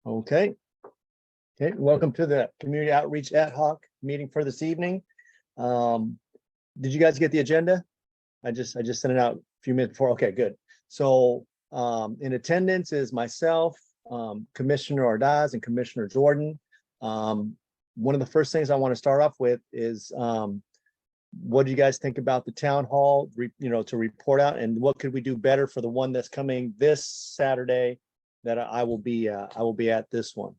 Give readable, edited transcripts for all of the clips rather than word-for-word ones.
Okay. Okay, welcome to the Community Outreach Ad Hoc meeting for this evening. Did you guys get the agenda? I just sent it out a few minutes before. Okay, good. So in attendance is myself, Commissioner Ordaz and Commissioner Jordan. One of the first things I want to start off with is what do you guys think about the town hall, to report out, and what could we do better for the one that's coming this Saturday that I will be at this one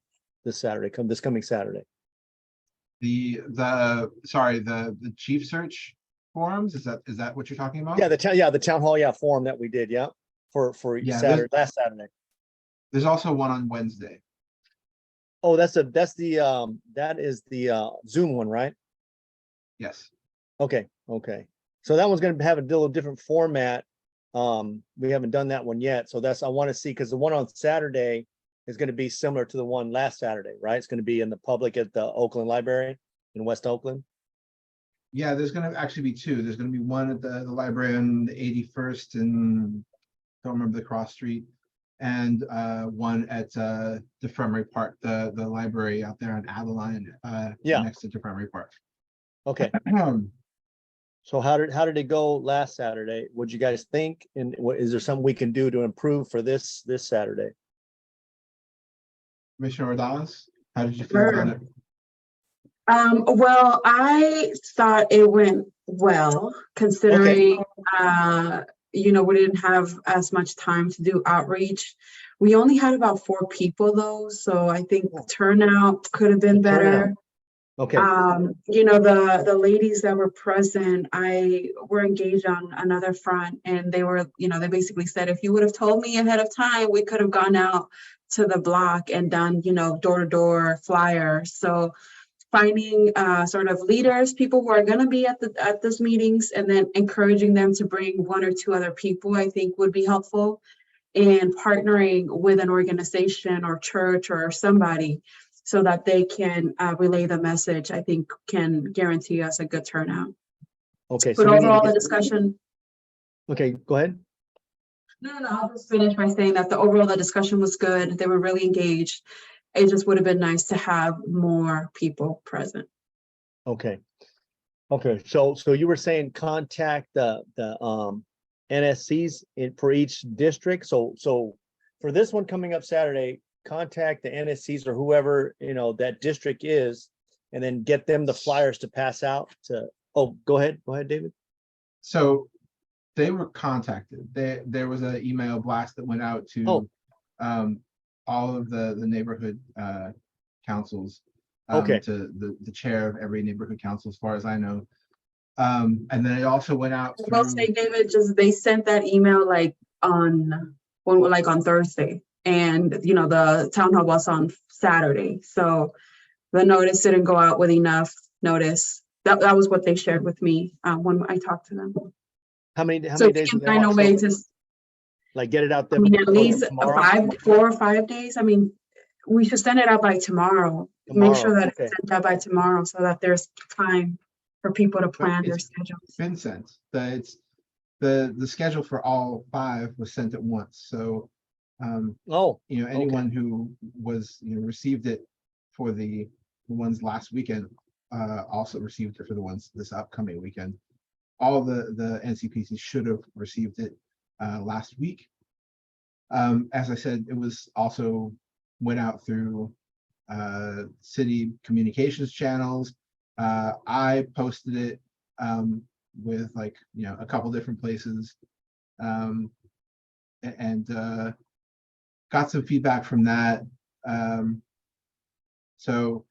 this Saturday, this coming Saturday. The chief search forums, is that what you're talking about? Yeah, the town hall forum that we did, for Saturday, last Saturday. There's also one on Wednesday. Oh, that is the Zoom one, right? Yes. Okay. So that one's gonna have a little different format. We haven't done that one yet, so I want to see, because the one on Saturday is going to be similar to the one last Saturday, right? It's going to be in the public at the Oakland Library in West Oakland. Yeah, there's going to actually be two. There's going to be one at the library on the 81st and don't remember the cross street, and one at Defremery Park, the library out there on Adeline, next to Defremery Park. Okay. So how did it go last Saturday? What'd you guys think? And is there something we can do to improve for this Saturday? Commissioner Ordaz, how did you feel about it? Well, I thought it went well, considering we didn't have as much time to do outreach. We only had about 4 people though, so I think the turnout could have been better. Okay. The ladies that were present, were engaged on another front, and they were, they basically said, if you would have told me ahead of time, we could have gone out to the block and done, door-to-door flyers. So finding sort of leaders, people who are going to be at those meetings, and then encouraging them to bring 1 or 2 other people, I think would be helpful. And partnering with an organization or church or somebody so that they can relay the message, I think can guarantee us a good turnout. Okay. But overall, the discussion. Okay, go ahead. No, I'll just finish by saying that the discussion was good. They were really engaged. It just would have been nice to have more people present. Okay. So you were saying contact the NSCs for each district. So for this one coming up Saturday, contact the NSCs or whoever that district is, and then get them the flyers to pass out to. Oh, go ahead, David. So they were contacted. There was an email blast that went out to all of the neighborhood councils, to the chair of every neighborhood council, as far as I know. And then it also went out. I will say, David, they sent that email on Thursday, and the town hall was on Saturday, so the notice didn't go out with enough notice. That was what they shared with me when I talked to them. How many days? We can find a way to get it out there. at least 4 or 5 days. I mean, we should send it out by tomorrow. Make sure that it's sent out by tomorrow so that there's time for people to plan their schedules. It's been sent. The schedule for all 5 was sent at once. So anyone who was received it for the ones last weekend also received it for the ones this upcoming weekend. All the NCPC should have received it last week. As I said, it was also went out through city communications channels. I posted it with a couple different places, and got some feedback from that. So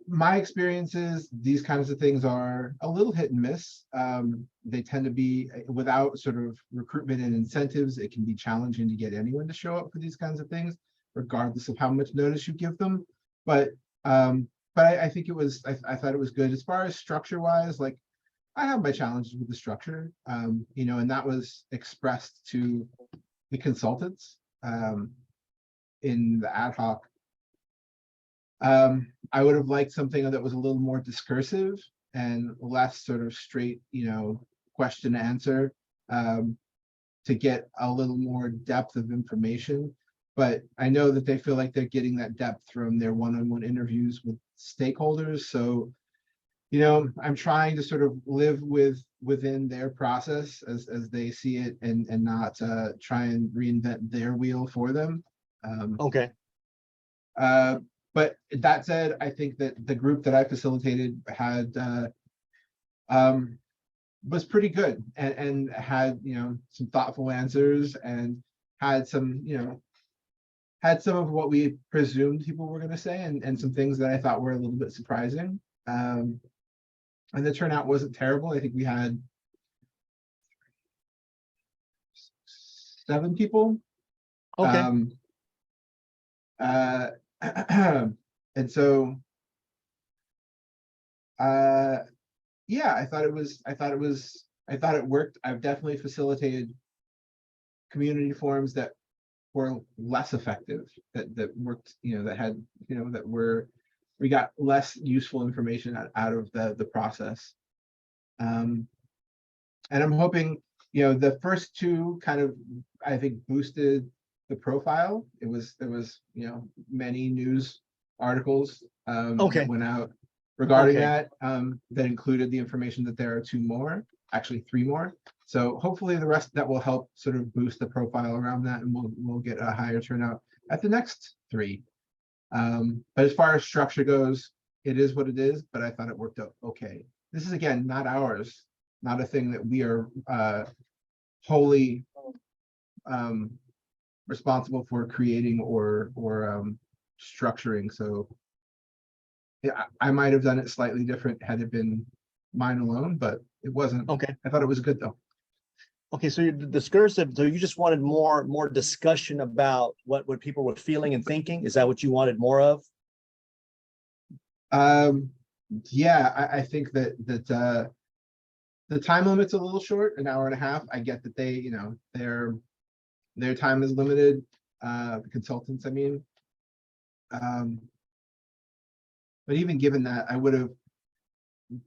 my experience is these kinds of things are a little hit and miss. They tend to be, without sort of recruitment and incentives, it can be challenging to get anyone to show up for these kinds of things, regardless of how much notice you give them. But I think it was, I thought it was good. As far as structure wise, I have my challenges with the structure, and that was expressed to the consultants in the ad hoc. I would have liked something that was a little more discursive and less sort of straight, question answer, to get a little more depth of information. but I know that they feel like they're getting that depth from their one-on-one interviews with stakeholders. So, you know, I'm trying to sort of live within their process as they see it, and not try and reinvent their wheel for them. Okay, But that said, I think that the group that I facilitated had was pretty good, and had, you know, some thoughtful answers, and had some, you know, had some of what we presumed people were going to say, and some things that I thought were a little bit surprising. And the turnout wasn't terrible. I think we had 7 people. okay, And so, yeah, I thought it worked. I've definitely facilitated community forums that were less effective, that worked, you know, that had, you know, that we got less useful information out of the process. And I'm hoping, you know, the first 2 kind of, I think, boosted the profile. There was, you know, many news articles Okay. that went out regarding Okay. that, that included the information that there are 2 more, actually 3 more. So hopefully the rest that will help sort of boost the profile around that, and we'll get a higher turnout at the next 3. But as far as structure goes, it is what it is, but I thought it worked out okay. This is, again, not ours, not a thing that we are wholly responsible for creating or structuring. So yeah, I might have done it slightly different had it been mine alone, but it wasn't. Okay. I thought it was good though. Okay, so the discursive, so you just wanted more discussion about what people were feeling and thinking? Is that what you wanted more of? Yeah, I think that the time limit's a little short, an hour and a half. I get that they, you know, their time is limited, the consultants, I mean. But even given that,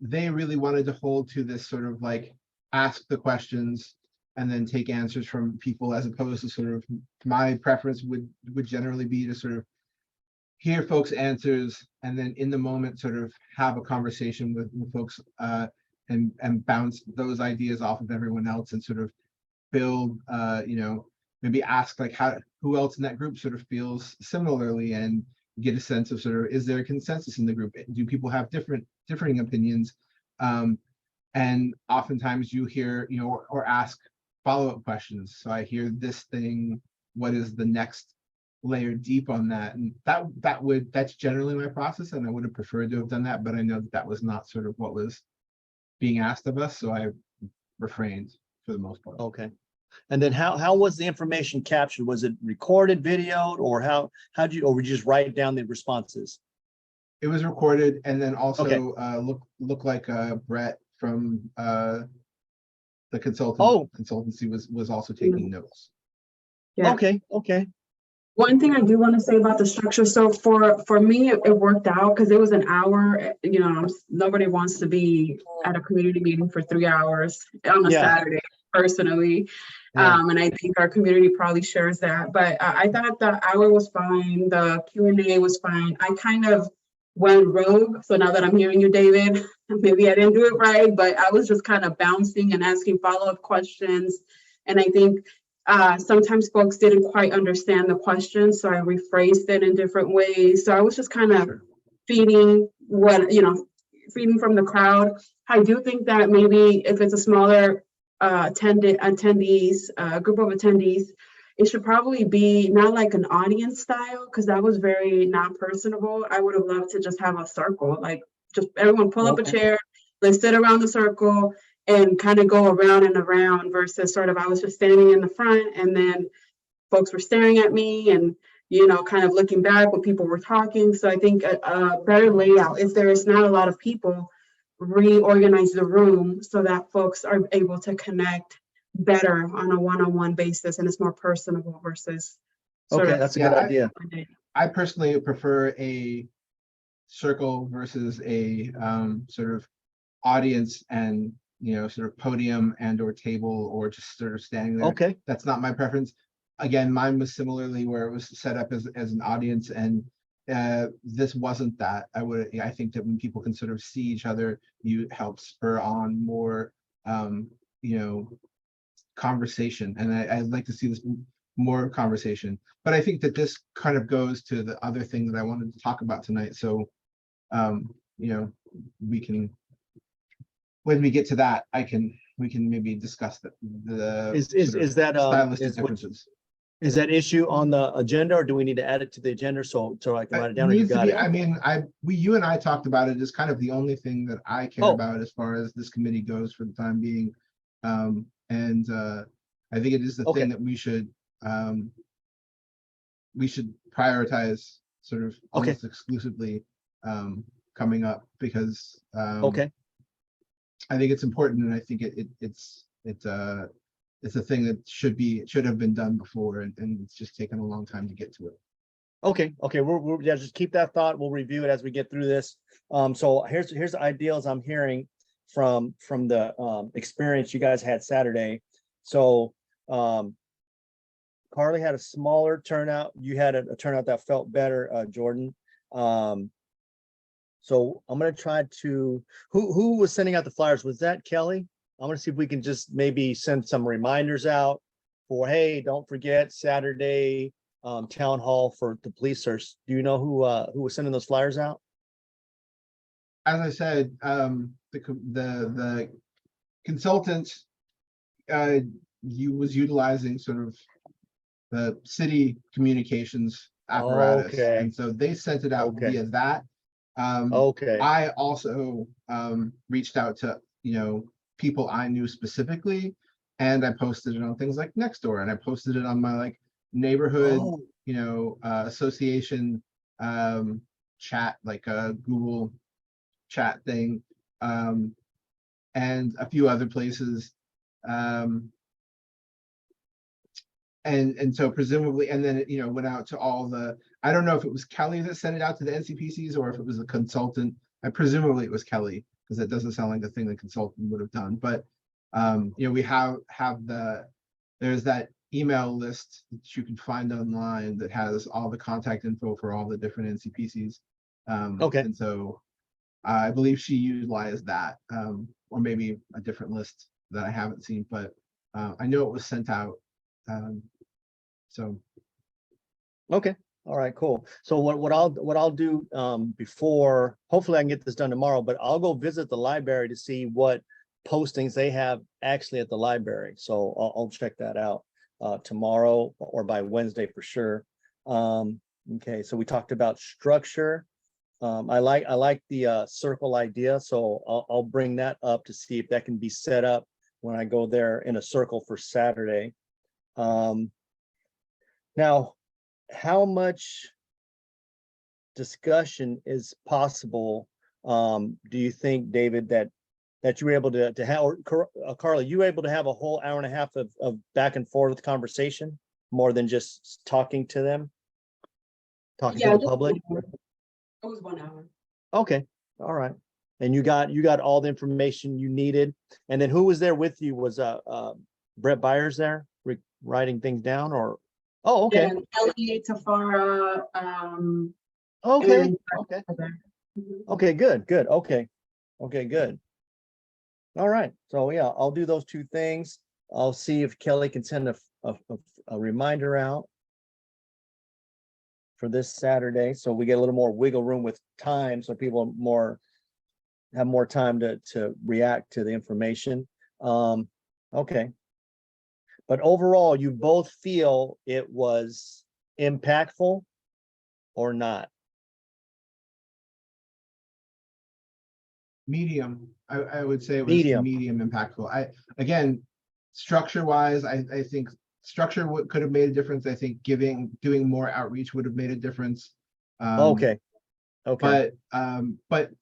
they really wanted to hold to this sort of like ask the questions and then take answers from people, as opposed to sort of, my preference would generally be to sort of hear folks' answers and then in the moment sort of have a conversation with folks, and bounce those ideas off of everyone else, and sort of build, you know, maybe ask like who else in that group sort of feels similarly, and get a sense of sort of, is there a consensus in the group? Do people have differing opinions? And oftentimes you hear, you know, or ask follow-up questions. So I hear this thing, what is the next layer deep on that? And that's generally my process, and I would have preferred to have done that, but I know that was not sort of what was being asked of us, so I refrained for the most part. Okay. And then how was the information captured? Was it recorded, videoed, or or would you just write down the responses? It was recorded, and then also Okay. look like Brett from the consultancy was also taking notes. Yeah. Okay. One thing I do want to say about the structure, so for me, it worked out because it was an hour. You know, nobody wants to be at a community meeting for 3 hours on a Saturday, personally. Yeah. And I think our community probably shares that. But I thought the hour was fine. The Q&A was fine. I kind of went rogue. So now that I'm hearing you, David, maybe I didn't do it right, but I was just kind of bouncing and asking follow-up questions. And I think sometimes folks didn't quite understand the question, so I rephrased it in different ways. So I was just kind of feeding feeding from the crowd. I do think that maybe if it's a smaller attendees, group of attendees, it should probably be not like an audience style, because that was very non-personable. I would have loved to just have a circle, like just everyone pull up a chair, let's sit around the circle and kind of go around and around, versus sort of I was just standing in the front and then folks were staring at me and, you know, kind of looking back when people were talking. So I think a better layout, if there is not a lot of people, reorganize the room so that folks are able to connect better on a one-on-one basis, and it's more personable versus Okay, that's a good idea. I personally prefer a circle versus a sort of audience and, you know, sort of podium and or table, or just sort of standing there. Okay. That's not my preference. again, mine was similarly where it was set up as an audience, and this wasn't that. I think that when people can sort of see each other, you help spur on more, you know, conversation. And I'd like to see this more conversation. But I think that this kind of goes to the other thing that I wanted to talk about tonight. So, you know, we can, when we get to that, we can maybe discuss the Is sort of that stylistic differences. is that issue on the agenda, or do we need to add it to the agenda so I can write it down? Or you Needs to got be, it? I mean, you and I talked about it as kind of the only thing that I care Oh. about as far as this committee goes for the time being. And I think it is the Okay. thing that we should prioritize sort of almost exclusively coming up, because Okay, I think it's important, and I think it's a thing that should have been done before, and it's just taken a long time to get to it. okay. We're yeah, just keep that thought. We'll review it as we get through this. So here's the ideals I'm hearing from the experience you guys had Saturday. So Carly had a smaller turnout. You had a turnout that felt better, Jordan. So I'm gonna try to, who was sending out the flyers? Was that Kelly? I'm gonna see if we can just maybe send some reminders out for, hey, don't forget Saturday, town hall for the police search. Do you know who was sending those flyers out? As I said, the consultant was utilizing sort of the city communications apparatus, Okay. and so they sent it out Okay. via that. Okay, I also reached out to, you know, people I knew specifically, and I posted it on things like Nextdoor, and I posted it on my like neighborhood, oh, you know, association chat, like a Google chat thing, and a few other places. And so presumably, and then it, you know, went out to all the, I don't know if it was Kelly that sent it out to the NCPCs or if it was a consultant. I presumably it was Kelly, because it doesn't sound like the thing the consultant would have done. But you know, we have there's that email list that you can find online that has all the contact info for all the different NCPCs. Okay. And so I believe she utilized that, or maybe a different list that I haven't seen, but I know it was sent out. So okay. All right, cool. So what I'll do before, hopefully I can get this done tomorrow, but I'll go visit the library to see what postings they have actually at the library. So I'll check that out tomorrow or by Wednesday for sure. Okay, so we talked about structure. I like the circle idea, so I'll bring that up to see if that can be set up when I go there in a circle for Saturday. Now, how much discussion is possible? Do you think, David, that you were able to have, or Carly, you were able to have a whole hour and a half of back and forth conversation, more than just talking to them, talking to the public? It was 1 hour. Okay, all right. And you got all the information you needed. And then who was there with you? Was Brett Byers there writing things down, or? Oh, okay. And Elliot Tafara, Okay, and- okay. Mhm. Okay, good. Okay, good. All right. So yeah, I'll do those two things. I'll see if Kelly can send a reminder out for this Saturday, so we get a little more wiggle room with time, so people have more time to react to the information. Okay. But overall, you both feel it was impactful or not? medium, I would say it was Medium. medium impactful. Again, structure wise, I think structure could have made a difference. I think doing more outreach would have made a difference. Okay. But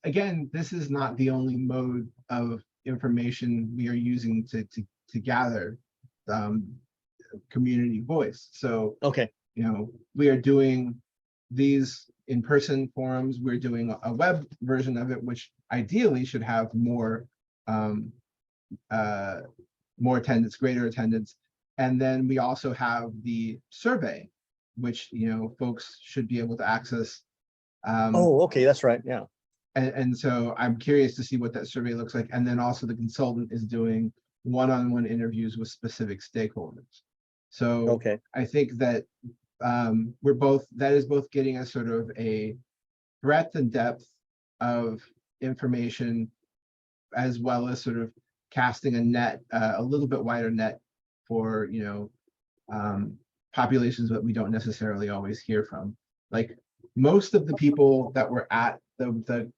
again, this is not the only mode of information we are using to gather community voice. So Okay. you know, we are doing these in-person forums. We're doing a web version of it, which ideally should have more attendance, greater attendance. And then we also have the survey, which, folks should be able to access. Oh, okay, that's right, yeah. And so I'm curious to see what that survey looks like. And then also the consultant is doing one-on-one interviews with specific stakeholders. So Okay, I think that that is both getting us sort of a breadth and depth of information, as well as sort of casting a net, a little bit wider net for, populations that we don't necessarily always hear from. Like most of the people that were at the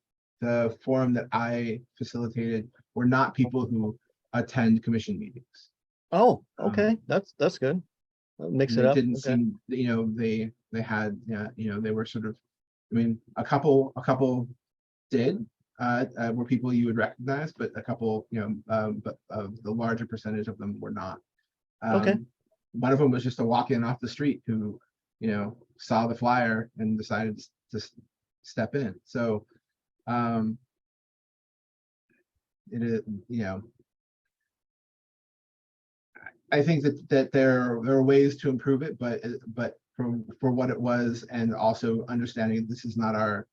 forum that I facilitated were not people who attend commission meetings. oh, okay, that's good. That mix it It up, didn't okay. seem, they had, they were sort of, I mean, a couple did, were people you would recognize, but a couple, but the larger percentage of them were not. Okay. One of them was just a walk-in off the street who, saw the flyer and decided to step in. So, it is, I think that there are ways to improve it, but for what it was, and also understanding this is not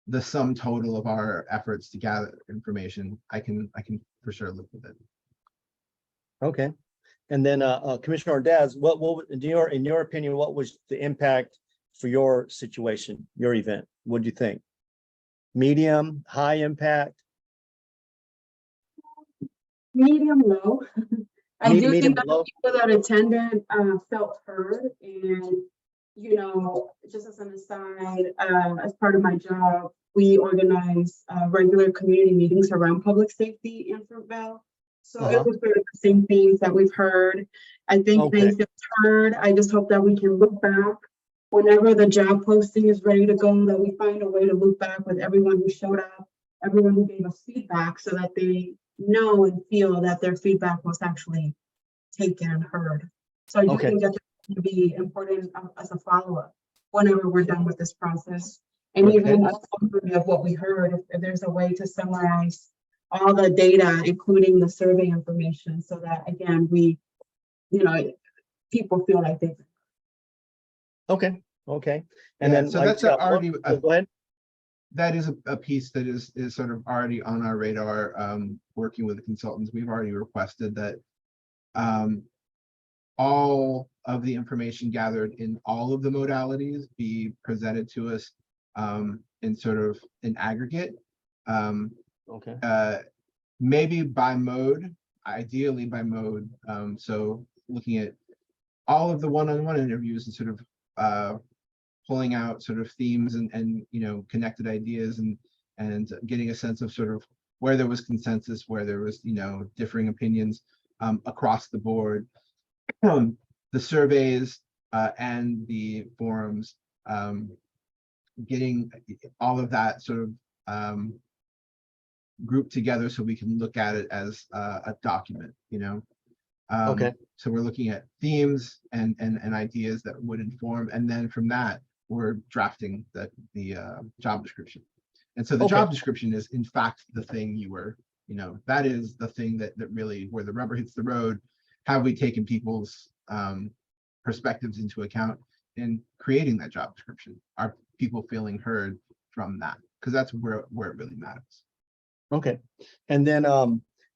the sum total of our efforts to gather information, I can for sure live with it. Okay. And then Commissioner Ordaz, what in your opinion, what was the impact for your situation, your event? What do you think? Medium, high impact? Medium low. I do Medium think to that low? the people that attended felt heard, and just as an aside, as part of my job, we organize regular community meetings around public safety in Fruitvale. So it was sort of the same things that we've heard. I think they feel heard. I just hope that we can look back whenever the job posting is ready to go, that we find a way to look back with everyone who showed up, everyone who gave us feedback, so that they know and feel that their feedback was actually taken and heard. So I do think that to be important as a follow-up whenever we're done with this process. And even a summary of what we heard, if there's a way to summarize all the data, including the survey information, so that again, people feel like they. Okay. And Yeah, then so that's already go ahead. That is a piece that is sort of already on our radar. Working with the consultants, we've already requested that all of the information gathered in all of the modalities be presented to us in sort of an aggregate. Maybe by mode, ideally by mode. So looking at all of the one-on-one interviews and sort of pulling out sort of themes and connected ideas and getting a sense of sort of where there was consensus, where there was differing opinions across the board. The surveys and the forums, getting all of that sort of grouped together so we can look at it as a document, So we're looking at themes and ideas that would inform, and then from that we're drafting the job description. And so the job description is in fact the thing that is the thing that really, where the rubber hits the road. Have we taken people's perspectives into account in creating that job description? Are people feeling heard from that? Because that's where it really matters. Okay. And then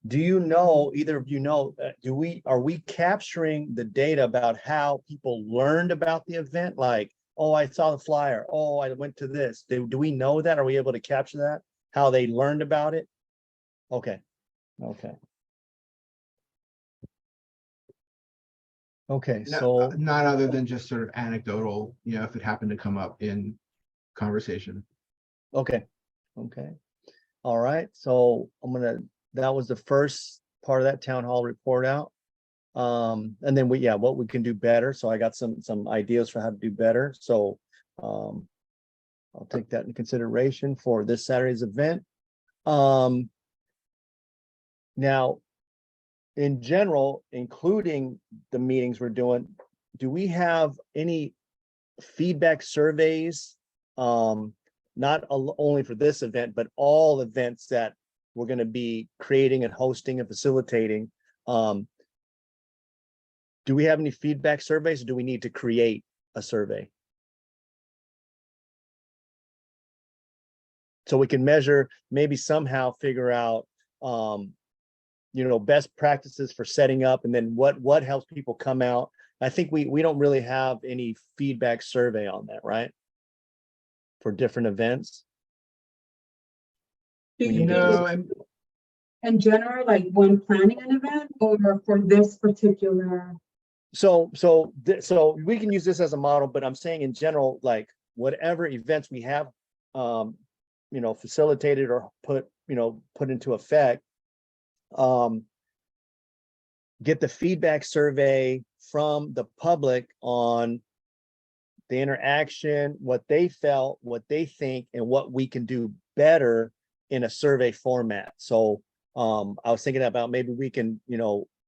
do you know, either of you know, are we capturing the data about how people learned about the event? Like, oh, I saw the flyer. Oh, I went to this. Do we know that? Are we able to capture that? How they learned about it? Okay. So not other than just sort of anecdotal, if it happened to come up in conversation. Okay. All right. So that was the first part of that town hall report out. And then what we can do better. So I got some ideas for how to do better. So I'll take that into consideration for this Saturday's event. Now, in general, including the meetings we're doing, do we have any feedback surveys? Not only for this event, but all events that we're going to be creating and hosting and facilitating. Do do we have any feedback surveys, or do we need to create a survey? So we can measure, maybe somehow figure out, best practices for setting up, and then what helps people come out. I think we don't really have any feedback survey on that, right? For different events. Do We you can mean do- and in general, like when planning an event, or for this particular? So we can use this as a model, but I'm saying in general, like whatever events we have, facilitated or put into effect, get the feedback survey from the public on the interaction, what they felt, what they think, and what we can do better in a survey format. So I was thinking about maybe we can,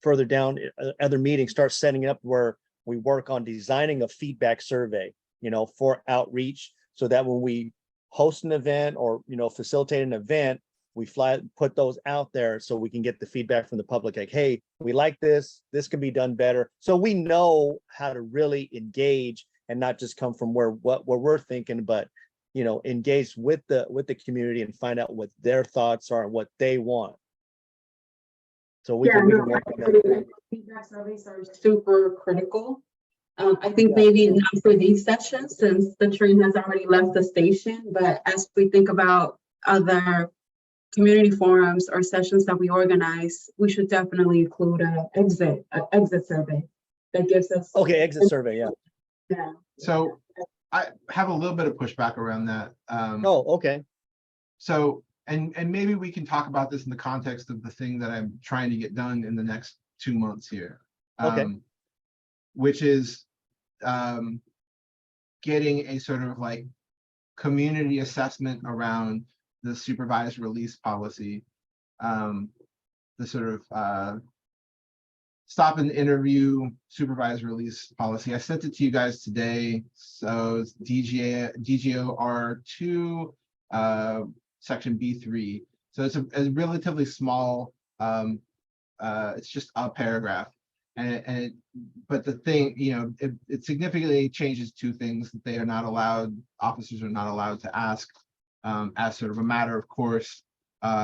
further down other meetings, start setting up where we work on designing a feedback survey, for outreach, so that when we host an event or, facilitate an event, we put those out there so we can get the feedback from the public, like, hey, we like this can be done better. So we know how to really engage and not just come from what we're thinking, but, engage with the community and find out what their thoughts are and what they want. So we can work on that. Feedback surveys are super critical. I think maybe not for these sessions, since the train has already left the station, but as we think about other community forums or sessions that we organize, we should definitely include an exit survey that gives us. Okay, exit survey, yeah. Yeah. so I have a little bit of pushback around that. Oh, okay. So, and maybe we can talk about this in the context of the thing that I'm trying to get done in the next 2 months here. Okay. Which is getting a sort of like community assessment around the supervised release policy, the sort of stop and interview supervised release policy. I sent it to you guys today. So it's DGOR2, section B3. So it's a relatively small, it's just a paragraph. But the thing, it significantly changes two things: that they are not allowed, officers are not allowed to ask as sort of a matter of course,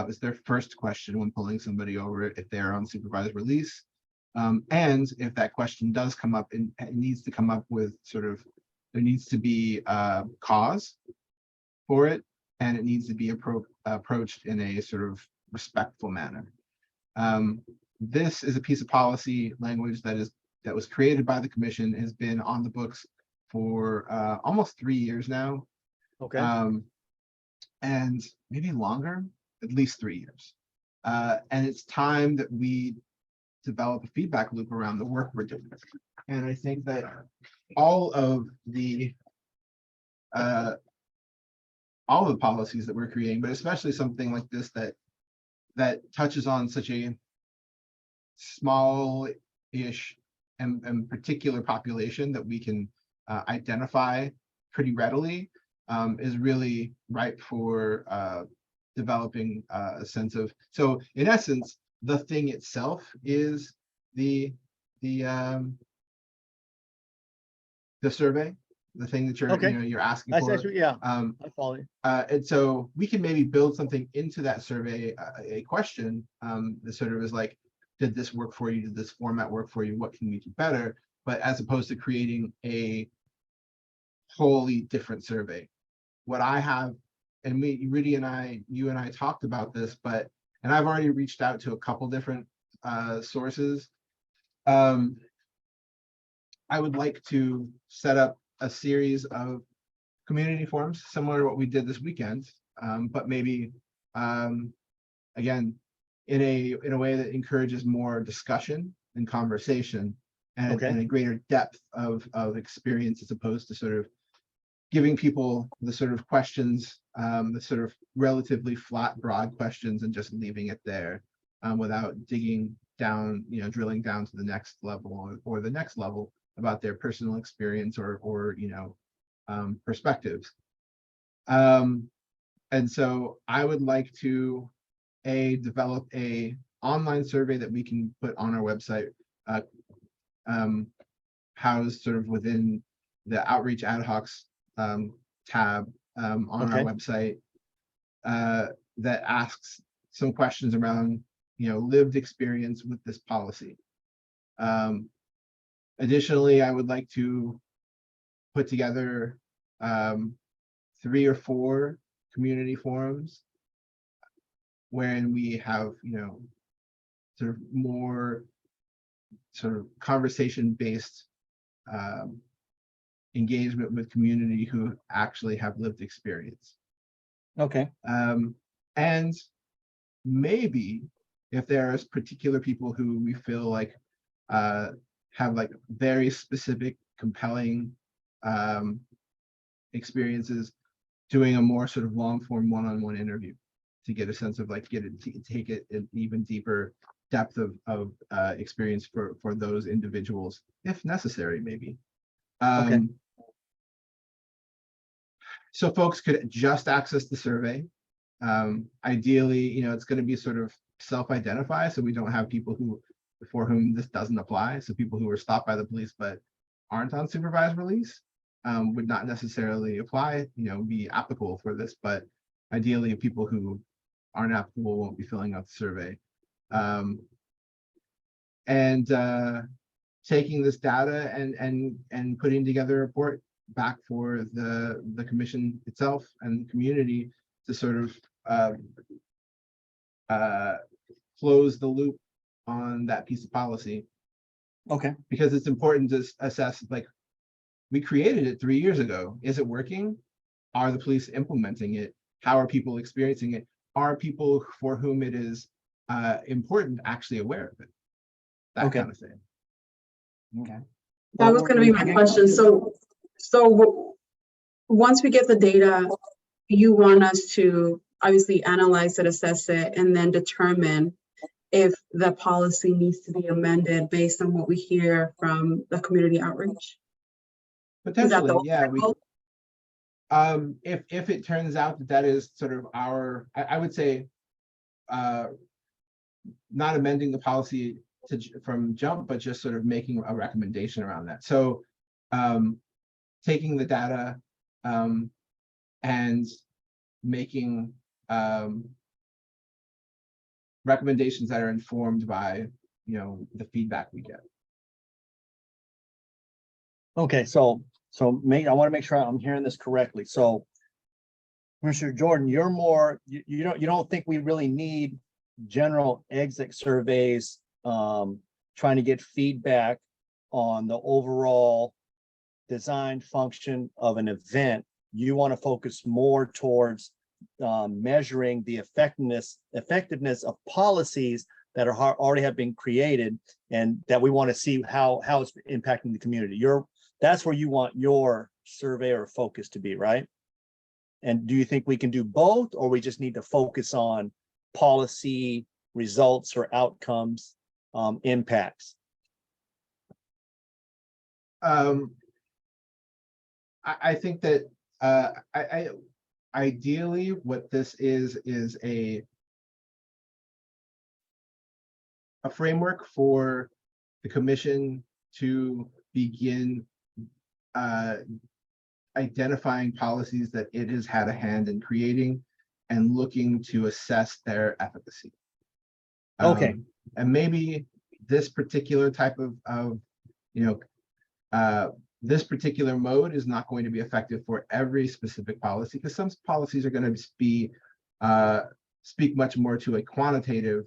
is their first question when pulling somebody over if they're on supervised release. And if that question does come up, and it needs to come up with sort of, there needs to be a cause for it, and it needs to be approached in a sort of respectful manner. This is a piece of policy language that was created by the commission, has been on the books for almost 3 years now. Okay. And maybe longer, at least 3 years. And it's time that we develop a feedback loop around the work we're doing. And I think that all of the policies that we're creating, but especially something like this that touches on such a small-ish and particular population that we can identify pretty readily, is really ripe for developing a sense of. So in essence, the thing itself is the survey, the thing that you're Okay. you're asking I for. said, yeah, I follow you. And so we can maybe build something into that survey, a question that sort of is like, did this work for you? Did this format work for you? What can we do better? But as opposed to creating a wholly different survey. What I have, and Rudy and you and I talked about this, and I've already reached out to a couple different sources. I would like to set up a series of community forums similar to what we did this weekend, but maybe again in a way that encourages more discussion and conversation, and a greater depth of experience, as opposed to sort of giving people the sort of questions, the sort of relatively flat, broad questions, and just leaving it there without digging down, drilling down to the next level or the next level about their personal experience or perspectives. And so I would like to develop a online survey that we can put on our website housed sort of within the Outreach Ad Hocs tab on our Okay. website that asks some questions around, lived experience with this policy. Additionally, I would like to put together 3 or 4 community forums wherein we have, sort of more sort of conversation-based engagement with community who actually have lived experience. Okay. And maybe if there's particular people who we feel like have like very specific, compelling experiences, doing a more sort of long form one-on-one interview to get a sense of like take it an even deeper depth of experience for those individuals, if necessary, maybe. Okay. So folks could just access the survey. Ideally, it's going to be sort of self-identify, so we don't have people for whom this doesn't apply. So people who were stopped by the police but aren't on supervised release would not necessarily apply, be applicable for this. But ideally, people who aren't applicable won't be filling out the survey. And taking this data and putting together a report back for the commission itself and the community to sort of close the loop on that piece of policy. Okay. Because it's important to assess, like, we created it 3 years ago. Is it working? Are the police implementing it? How are people experiencing it? Are people for whom it is important actually aware of it? That Okay. kind of thing. Okay. That was going to be my question. So once we get the data, you want us to obviously analyze it, assess it, and then determine if the policy needs to be amended based on what we hear from the community outreach? Potentially, yeah. goal? If it turns out that is sort of I would say, not amending the policy from jump, but just sort of making a recommendation around that. So taking the data and making recommendations that are informed by the feedback we get. Okay, so I want to make sure I'm hearing this correctly. So, Mr. Jordan, you're more, you don't think we really need general exit surveys, trying to get feedback on the overall design function of an event. You want to focus more towards measuring the effectiveness of policies that already have been created, and that we want to see how it's impacting the community. That's where you want your survey or focus to be, right? And do you think we can do both, or we just need to focus on policy results or outcomes, impacts? I think that ideally what this is a framework for the commission to begin identifying policies that it has had a hand in creating and looking to assess their efficacy. Okay. And maybe this particular type of this particular mode is not going to be effective for every specific policy, because some policies are going to be speak much more to a quantitative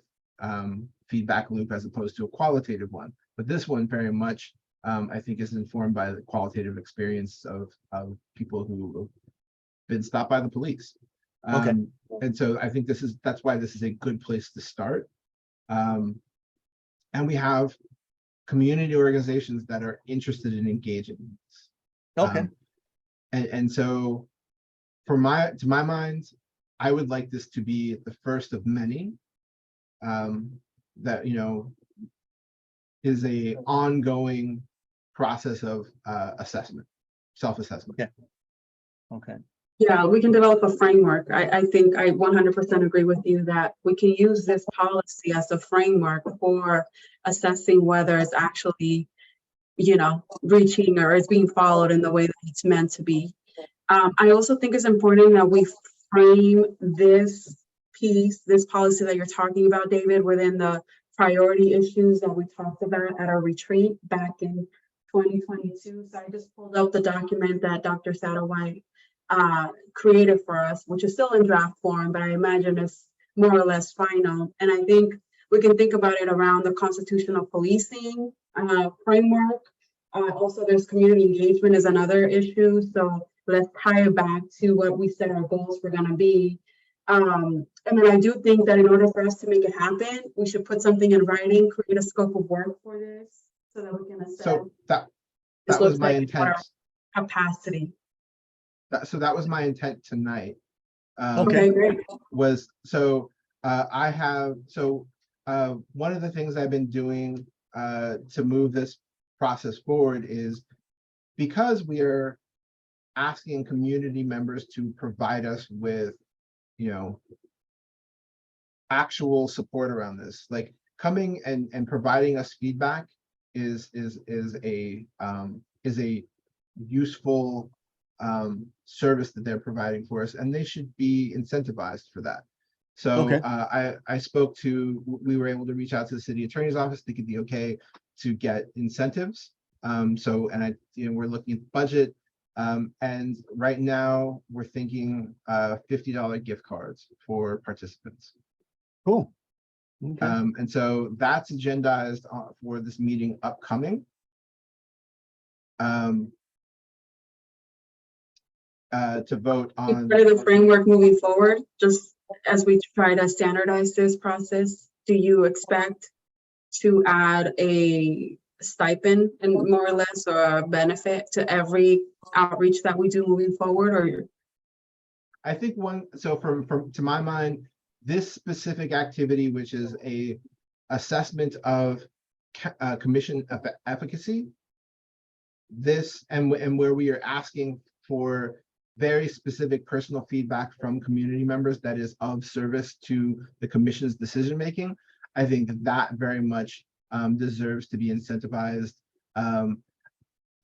feedback loop as opposed to a qualitative one. But this one very much, I think, is informed by the qualitative experience of people who have been stopped by the police. Okay. And so I think that's why this is a good place to start. And we have community organizations that are interested in engaging in this. Okay. And so to my mind, I would like this to be the first of many that is a ongoing process of assessment, self-assessment. Okay. Okay. Yeah, we can develop a framework. I think I 100% agree with you that we can use this policy as a framework for assessing whether it's actually reaching or is being followed in the way that it's meant to be. I also think it's important that we frame this policy that you're talking about, David, within the priority issues that we talked about at our retreat back in 2022. So I just pulled up the document that Dr. Satterwhite created for us, which is still in draft form, but I imagine it's more or less final. And I think we can think about it around the constitutional policing framework. Also, there's community engagement is another issue. So let's tie it back to what we said our goals were going to be. And then I do think that in order for us to make it happen, we should put something in writing, create a scope of work for this so that we can assess. So that was my intent. Capacity. That was my intent tonight. Okay, great. Was so one of the things I've been doing to move this process forward is because we are asking community members to provide us with, actual support around this, like coming and providing us feedback is a useful service that they're providing for us, and they should be incentivized for that. So we were able to reach out to the city attorney's office to get the okay to get incentives. We're looking at the budget. And right now we're thinking $50 gift cards for participants. Cool. Okay. And so that's agendized for this meeting upcoming. To vote on part of the framework moving forward, just as we try to standardize this process. Do you expect to add a stipend and more or less, or a benefit to every outreach that we do moving forward? Or I think to my mind, this specific activity, which is a assessment of commission efficacy, this and where we are asking for very specific personal feedback from community members that is of service to the commission's decision making, I think that very much deserves to be incentivized.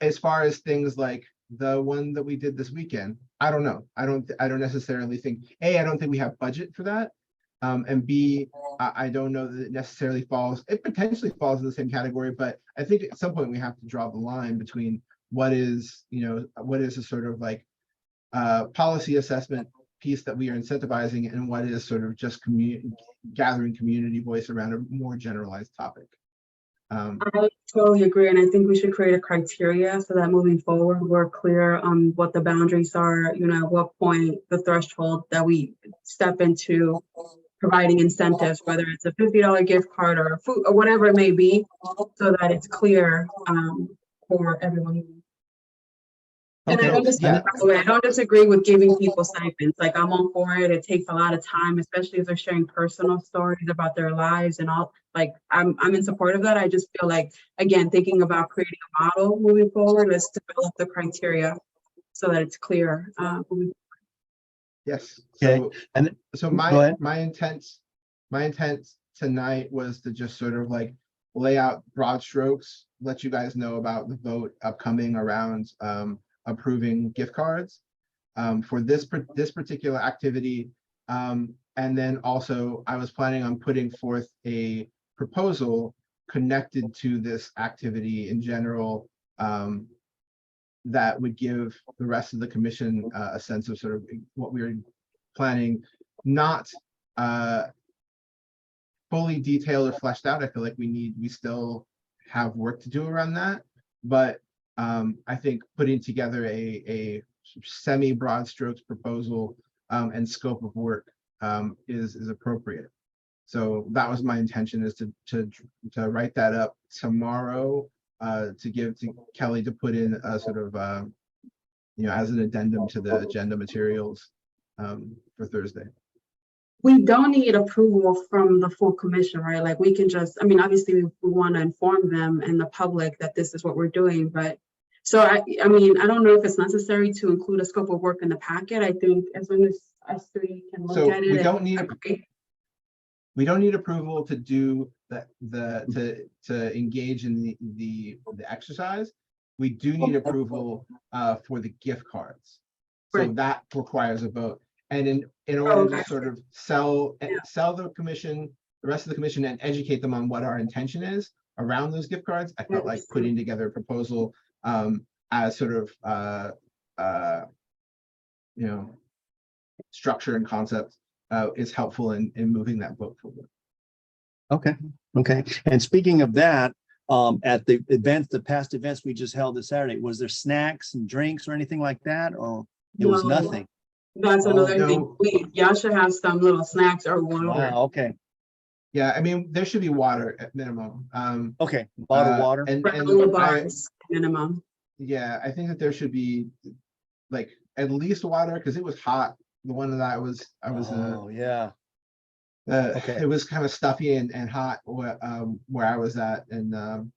As far as things like the one that we did this weekend, I don't know. I don't necessarily think, A, I don't think we have budget for that. And B, I don't know that it necessarily it potentially falls in the same category, but I think at some point we have to draw the line between what is a sort of like policy assessment piece that we are incentivizing and what is sort of just gathering community voice around a more generalized topic. I totally agree, and I think we should create a criteria so that moving forward we're clear on what the boundaries are, at what point the threshold that we step into providing incentives, whether it's a $50 gift card or food or whatever it may be, so that it's clear for everyone. And I understand, by the way, I don't disagree with giving people stipends. Like, I'm all for it. It takes a lot of time, especially if they're sharing personal stories about their lives and all. Like, I'm in support of that. I just feel like, again, thinking about creating a model moving forward, let's develop the criteria so that it's clear. Yes. Okay. So my intent tonight was to just sort of like lay out broad strokes, let you guys know about the vote upcoming around approving gift cards for this particular activity. And then also I was planning on putting forth a proposal connected to this activity in general that would give the rest of the commission a sense of sort of what we were planning, not fully detailed or fleshed out. I feel like we still have work to do around that, but I think putting together a semi broad strokes proposal and scope of work is appropriate. So that was my intention, is to write that up tomorrow, to give to Kelly to put in a sort of as an addendum to the agenda materials for Thursday. We don't need approval from the full commission, right? Like, we can just, obviously we want to inform them and the public that this is what we're doing, but so I don't know if it's necessary to include a scope of work in the packet. I think as long as us three can look at it. We don't need approval to do to engage in the exercise, we do need approval for the gift cards. So Right. that requires a vote. And in order Okay. to sort of sell the commission, the rest of the commission, and educate them on what our intention is around those gift cards, I felt like putting together a proposal as sort of structure and concept is helpful in moving that vote forward. Okay, okay. And speaking of that, at the events, the past events we just held this Saturday, was there snacks and drinks or anything like that? Or it was No. nothing? That's another thing. No. Y'all should have some little snacks or water. Wow, okay, Yeah, I mean, there should be water at minimum. okay. Bottled water? Granola bars, minimum. Yeah, I think that there should be like at least water because it was hot. The one that I was Oh, yeah. Okay. it was kind of stuffy and hot where I was at, and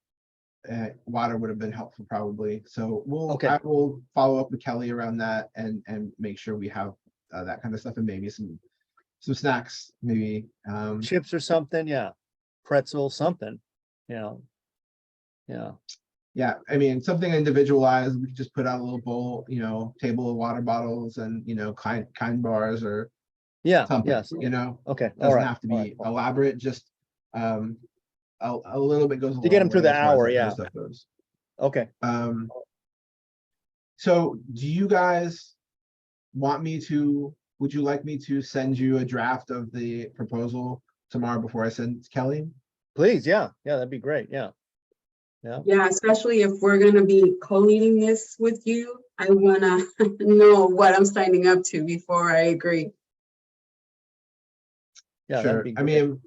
water would have been helpful probably. So I will follow up with Kelly around that and make sure we have that kind of stuff, and maybe some snacks, maybe Chips or something, yeah. Pretzel, something, yeah. Yeah, I mean, something individualized. We could just put out a little bowl, table of water bottles and kind bars or Yeah, something. yes. Doesn't Okay, all right. have to be elaborate. Just a little bit goes a To get long them through way the as far as hour, that kind yeah. of stuff goes. Okay. So do you guys want me to? Would you like me to send you a draft of the proposal tomorrow before I send it to Kelly? Please, yeah, that'd be great, yeah. Yeah, especially if we're gonna be co-leading this with you, I wanna know what I'm signing up to before I agree. Yeah, Sure. that'd be I great. mean,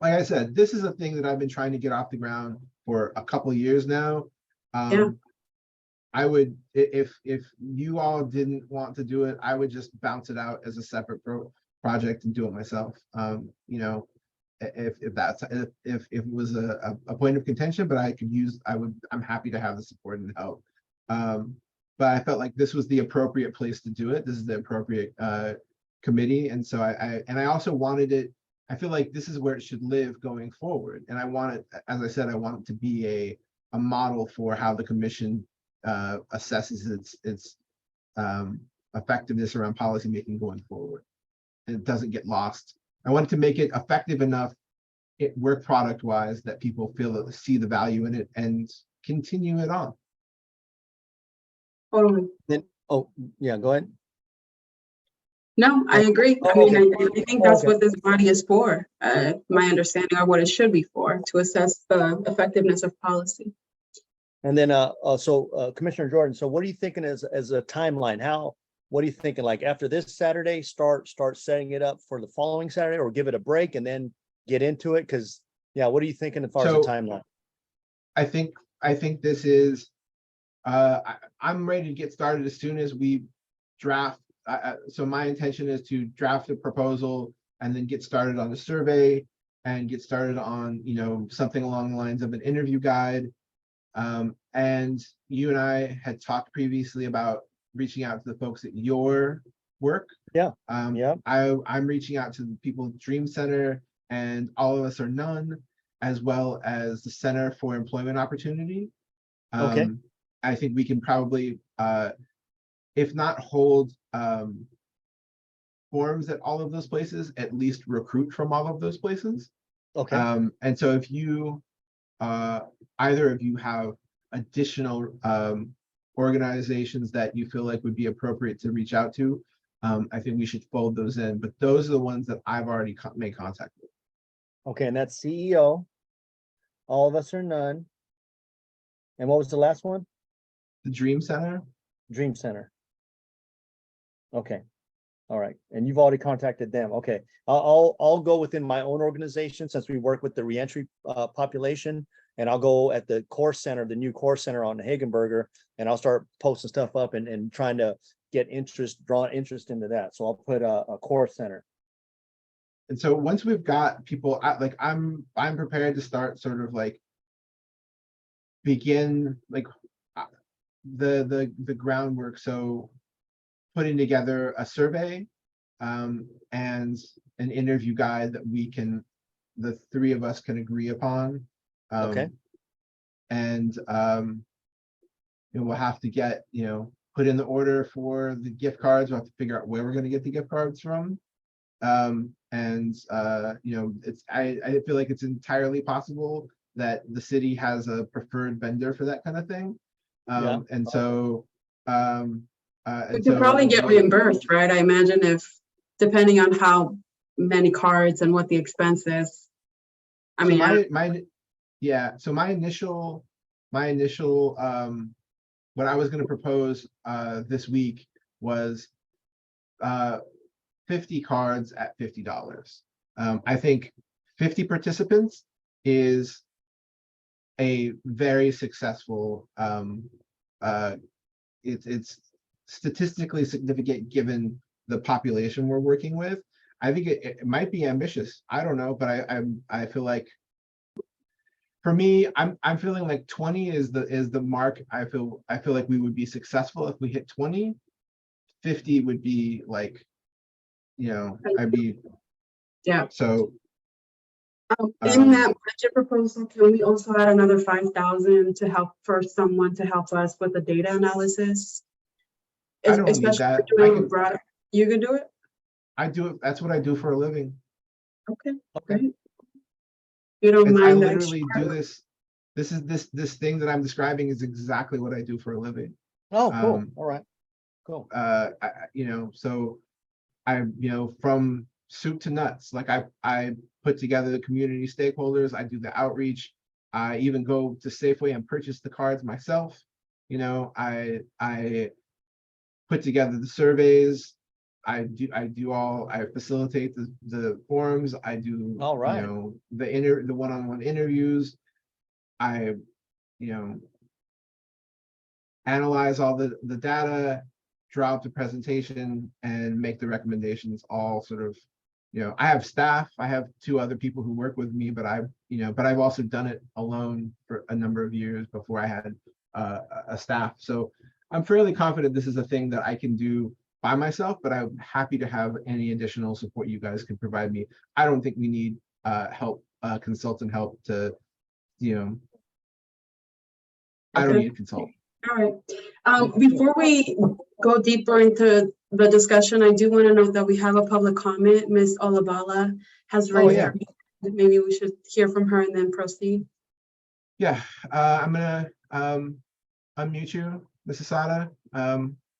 like I said, this is a thing that I've been trying to get off the ground for a couple of years now. Yeah. I would, if you all didn't want to do it, I would just bounce it out as a separate project and do it myself. If it was a point of contention, but I'm happy to have the support and help. But I felt like this was the appropriate place to do it. This is the appropriate committee, and so I also wanted it. I feel like this is where it should live going forward, and I want it, as I said, I want it to be a model for how the commission assesses its effectiveness around policymaking going forward, and it doesn't get lost. I wanted to make it effective enough, work product wise, that people see the value in it and continue it on. Totally. Then, yeah, go ahead. No, I agree. I Oh, mean, okay. I think that's Okay. what this body is for. My understanding of what it should be for, to assess the effectiveness of policy. And then, Commissioner Jordan, so what are you thinking as a timeline? What are you thinking? Like after this Saturday, start setting it up for the following Saturday, or give it a break and then get into it? Because what are you thinking as far as the timeline? I think this is. I'm ready to get started as soon as we draft. So my intention is to draft a proposal and then get started on the survey and get started on something along the lines of an interview guide. And you and I had talked previously about reaching out to the folks at your work. Yeah. I'm reaching out to the people at Dream Center and All of Us or None, as well as the Center for Employment Opportunity. Okay. I think we can probably, if not hold forums at all of those places, at least recruit from all of those places. Okay. And so if you, either of you have additional organizations that you feel like would be appropriate to reach out to, I think we should fold those in, but those are the ones that I've already made contact with. Okay, and that's CEO, All of Us or None. And what was the last one? The Dream Center. Dream Center. Okay. All right. And you've already contacted them. Okay. I'll go within my own organization, since we work with the reentry population, and I'll go at the core center, the new core center on Hagenberger, and I'll start posting stuff up and trying to get draw interest into that. So I'll put a core center. And so once we've got people, I'm prepared to start sort of like begin like the groundwork. So putting together a survey and an interview guide that we can the three of us can agree upon. Okay. And we'll have to get, put in the order for the gift cards. We'll have to figure out where we're going to get the gift cards from. It's I feel like it's entirely possible that the city has a preferred vendor for that kind of thing. Yeah. And so We could probably get reimbursed, right? I imagine depending on how many cards and what the expense is. I mean, so my initial what I was going to propose this week was 50 cards at $50. I think 50 participants is a very successful, it's statistically significant given the population we're working with. I think it might be ambitious. I don't know, but I feel like, for me, I'm feeling like 20 is the mark. I feel like we would be successful if we hit 20. 50 would be like, I'd be, yeah. so. In that budget proposal, can we also add another 5,000 to help for someone to help us with the data analysis? I don't need that. You can do it? I do it. That's what I do for a living. Okay. You don't mind? I literally do this. This thing that I'm describing is exactly what I do for a living. Oh, cool. All right. Cool. So I, from soup to nuts, like I put together the community stakeholders. I do the outreach. I even go to Safeway and purchase the cards myself. I put together the surveys. I facilitate the forums. I do, all right, the one-on-one interviews. I, analyze all the data, draw up the presentation, and make the recommendations. All sort of, I have staff. I have 2 other people who work with me, but I've also done it alone for a number of years before I had a staff. So I'm fairly confident this is a thing that I can do by myself, but I'm happy to have any additional support you guys can provide me. I don't think we need help, consultant help to, I don't need a consultant. All right. Before we go deeper into the discussion, I do want to note that we have a public comment. Ms. Olabala has raised her hand. Maybe we should hear from her and then proceed. Yeah, I'm gonna unmute you, Ms. Asada.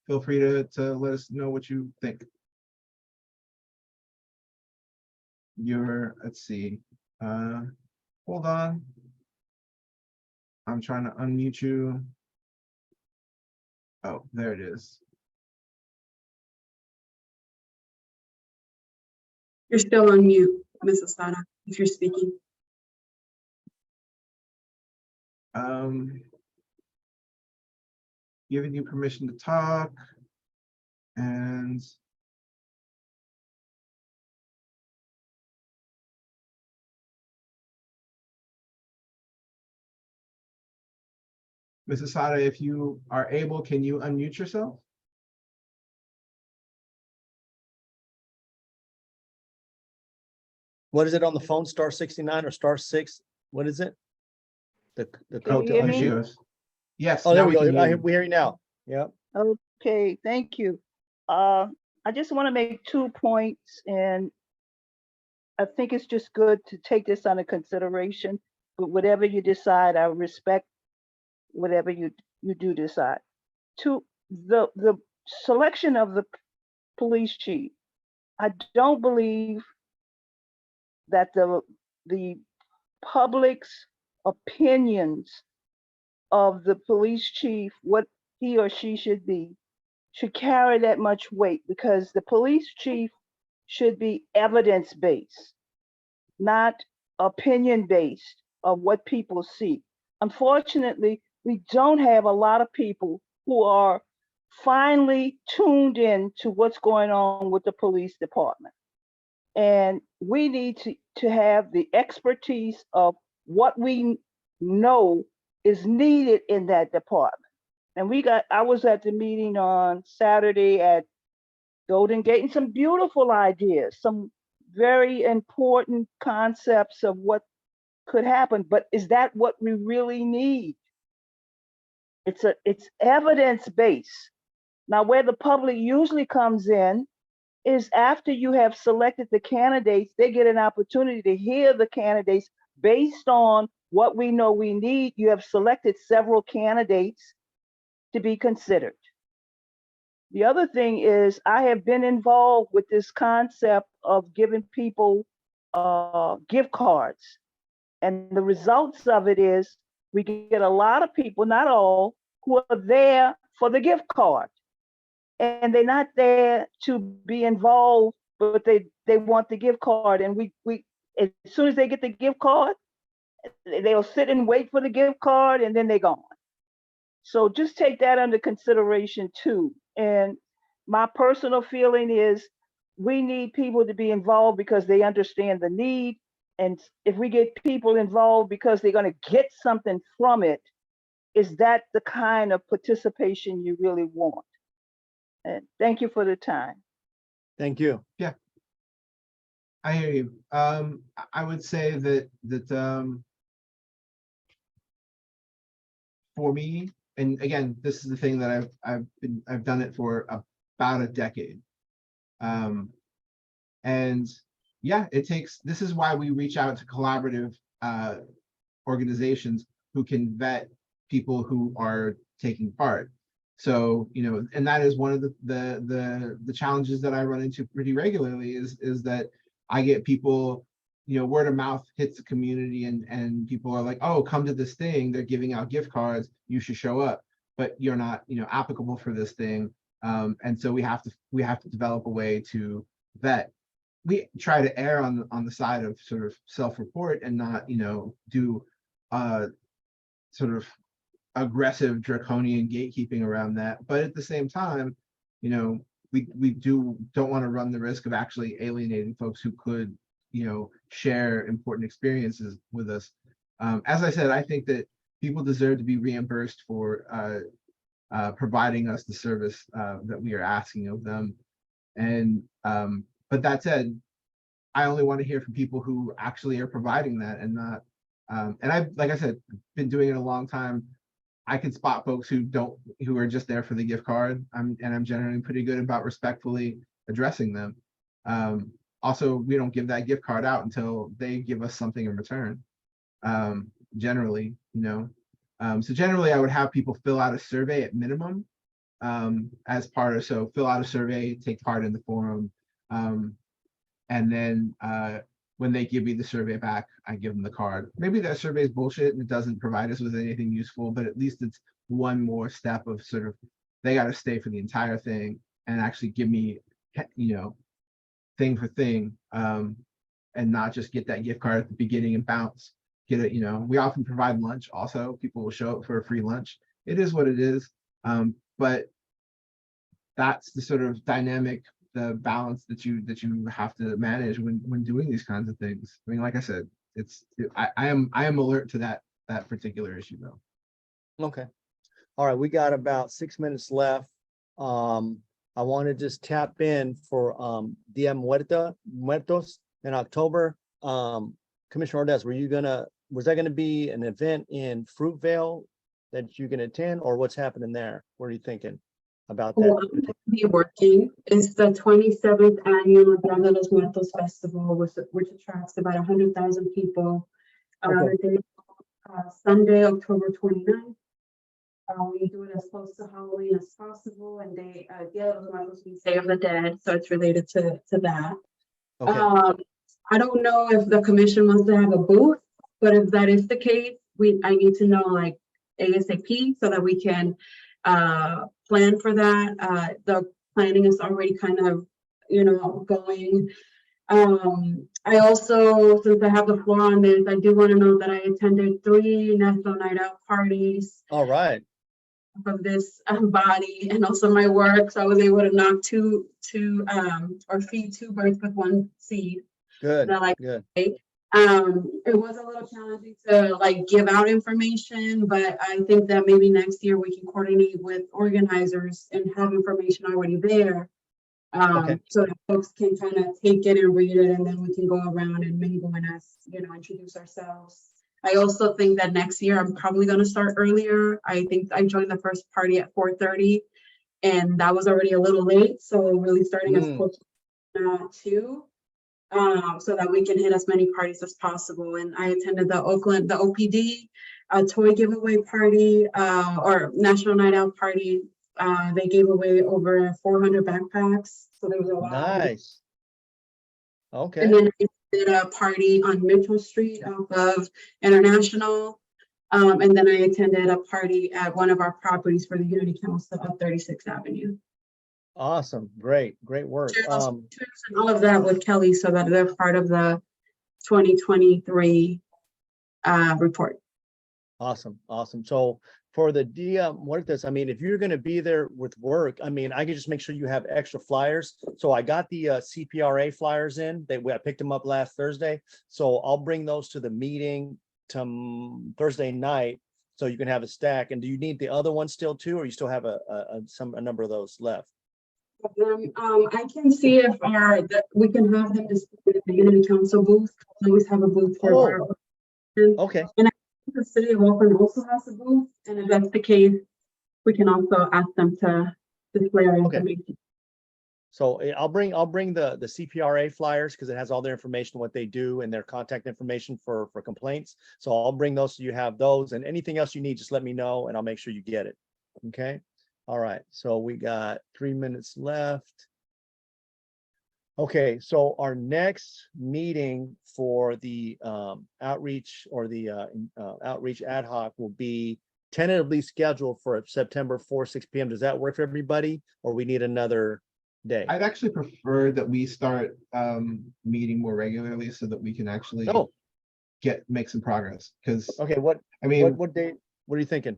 Feel free to let us know what you think. Let's see. Hold on. I'm trying to unmute you. Oh, there it is. You're still on mute, Ms. Asada, if you're speaking. Giving you permission to talk, and Ms. Asada, if you are able, can you unmute yourself? What is it on the phone? *69 or *6? What is it? The code to unmute. Yes. Oh, there we go. We hear you now. Yeah. Okay, thank you. I just want to make 2 points, and I think it's just good to take this under consideration. But whatever you decide, I respect whatever you do decide. The selection of the police chief, I don't believe that the public's opinions of the police chief, what he or she should be, should carry that much weight, because the police chief should be evidence-based, not opinion-based of what people see. Unfortunately, we don't have a lot of people who are finely tuned in to what's going on with the police department. And we need to have the expertise of what we know is needed in that department. And I was at the meeting on Saturday at Golden Gate, and some beautiful ideas, some very important concepts of what could happen, but is that what we really need? It's evidence-based. Now, where the public usually comes in is after you have selected the candidates, they get an opportunity to hear the candidates based on what we know we need. You have selected several candidates to be considered. The other thing is I have been involved with this concept of giving people gift cards. And the results of it is we get a lot of people, not all, who are there for the gift card. And they're not there to be involved, but they want the gift card. And we as soon as they get the gift card, they'll sit and wait for the gift card and then they're gone. So just take that under consideration too. And my personal feeling is we need people to be involved because they understand the need. And if we get people involved because they're going to get something from it, is that the kind of participation you really want? And thank you for the time. Thank you. I hear you. I would say that for me, and again, this is the thing that I've done it for about a decade. And yeah, this is why we reach out to collaborative organizations who can vet people who are taking part. So, and that is one of the challenges that I run into pretty regularly is that I get people, word of mouth hits the community and people are like, oh, come to this thing. They're giving out gift cards. You should show up, but you're not, applicable for this thing. And so we have to develop a way to vet. We try to err on the side of sort of self-report and not, do sort of aggressive draconian gatekeeping around that. But at the same time, we don't want to run the risk of actually alienating folks who could, share important experiences with us. As I said, I think that people deserve to be reimbursed for providing us the service that we are asking of them. And but that said, I only want to hear from people who actually are providing that and not. And like I said, been doing it a long time. I can spot folks who are just there for the gift card. I'm generally pretty good about respectfully addressing them. Also, we don't give that gift card out until they give us something in return. Generally, so generally I would have people fill out a survey at minimum as part of, so fill out a survey, take part in the forum. And then when they give me the survey back, I give them the card. Maybe that survey is bullshit and it doesn't provide us with anything useful, but at least it's one more step of sort of, they got to stay for the entire thing and actually give me, thing for thing, and not just get that gift card at the beginning and bounce. Get it, we often provide lunch also. People will show up for a free lunch. It is what it is. But that's the sort of dynamic, the balance that you have to manage when doing these kinds of things. I mean, like I said, I am alert to that particular issue though. Okay. All right, we got about 6 minutes left. I want to just tap in for Dia Muertos in October. Commissioner Ordaz, was that gonna be an event in Fruitvale that you can attend, or what's happening there? What are you thinking about that? Well, I'm going to be working. It's the 27th annual Dia de los Muertos Festival, which attracts about 100,000 people. Okay. Sunday, October 29th. We do it as close to Halloween as possible, and Dia de los Muertos means Day of the Dead, so it's related to that. Okay. I don't know if the commission wants to have a booth, but if that is the case, I need to know like ASAP so that we can plan for that. The planning is already kind of, going. I also, since I have the floor on this, I do want to know that I attended 3 National Night Out parties. All right. Of this body and also my work, so I was able to knock or feed 2 birds with 1 seed. Good. Good. It was a little challenging to give out information, but I think that maybe next year we can coordinate with organizers and have information already there Okay. So that folks can kind of take it and read it, and then we can go around and mingle and ask, introduce ourselves. I also think that next year I'm probably gonna start earlier. I think I joined the first party at 4:30, and that was already a little late, so really starting as close to 2, so that we can hit as many parties as possible. And I attended the OPD toy giveaway party, or National Night Out party. They gave away over 400 backpacks, so there was a lot. Nice. And Okay, then I did a party on Mitchell Street off of International. And then I attended a party at one of our properties for the Unity Council of 36th Avenue. awesome. Great work. Share those pictures and all of that with Kelly so that they're part of the 2023 report. Awesome. So for the what this, I mean, if you're gonna be there with work, I mean, I could just make sure you have extra flyers. So I got the CPRA flyers in. I picked them up last Thursday. So I'll bring those to the meeting Thursday night, so you can have a stack. And do you need the other one still too, or you still have a number of those left? I can see if we can have them displayed at the Unity Council booth. We always have a booth for our. Okay. And I think the city of Oakland also has a booth, and if that's the case, we can also ask them to display our information. So I'll bring the CPRA flyers because it has all their information, what they do, and their contact information for complaints. So I'll bring those so you have those, and anything else you need, just let me know and I'll make sure you get it. Okay. All right. So we got 3 minutes left. Okay, so our next meeting for the outreach or the outreach ad hoc will be tentatively scheduled for September 4, 6 p.m. Does that work for everybody, or we need another day? I'd actually prefer that we start meeting more regularly so that we can actually make some progress. Because okay, what date? What are you thinking?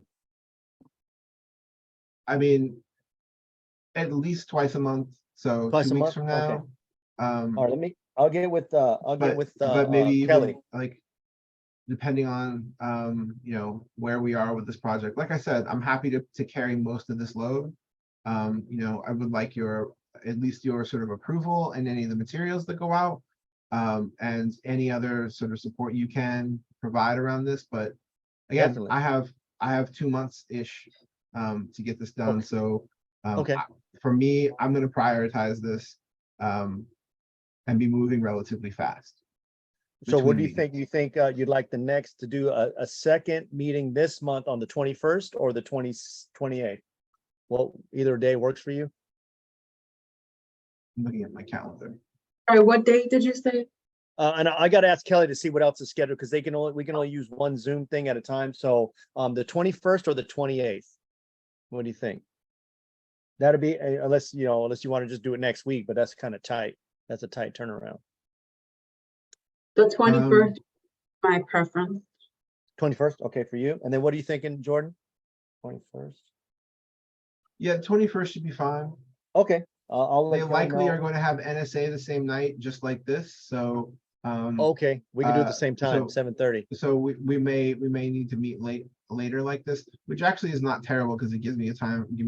I mean, at least twice a month. So Twice 2 a weeks month? from now. Okay. All right, I'll get with But maybe Kelly. even like depending on where we are with this project. Like I said, I'm happy to carry most of this load. I would like at least your sort of approval and any of the materials that go out, and any other sort of support you can provide around this. But again, Definitely. I have 2 months ish to get this done. Okay. So Okay. For me, I'm going to prioritize this and be moving relatively fast. So what do you between think? You think you'd like the next to do a second meeting this month on the 21st or the 28th? Well, either day works for you. I'm looking at my calendar. All right, what date did you say? And I got to ask Kelly to see what else is scheduled because we can only use one Zoom thing at a time. So the 21st or the 28th. What do you think? That'd be unless you want to just do it next week, but that's kind of tight. That's a tight turnaround. The 21st, my preference. 21st, okay for you. And then what are you thinking, Jordan? 21st. Yeah, 21st should be fine. Okay, I'll let They Kelly likely know. are going to have NSA the same night, just like this. So Okay, we can do it at the same time, so- 7:30. so we may need to meet later like this, which actually is not terrible because it gives me a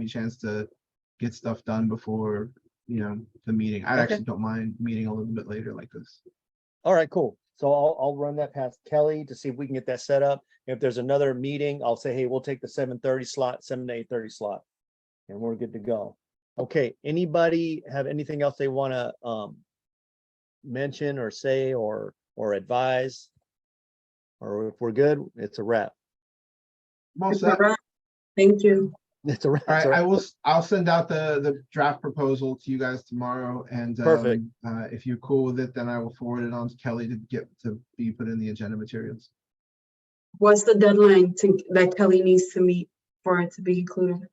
chance to get stuff done before the meeting. I actually don't mind meeting a little bit later like this. All right, cool. So I'll run that past Kelly to see if we can get that set up. If there's another meeting, I'll say, hey, we'll take the 7:30 slot, 7 to 8:30 slot, and we're good to go. Okay, anybody have anything else they want to mention or say or advise? Or if we're good, it's a wrap. Most of that. Correct. Thank you. It's a wrap. All it's a right, wrap. I'll send out the draft proposal to you guys tomorrow, and Perfect. if you're cool with it, then I will forward it on to Kelly to be put in the agenda materials. What's the deadline that Kelly needs to meet for it to be included?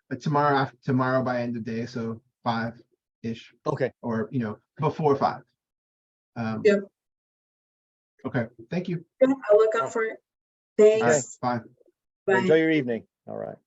But tomorrow by end of day, so 5-ish, Okay. or before 5. Yep. Okay, thank you. Yeah, I'll look out for it. All right, Thanks. bye. Bye. Enjoy your evening. All right.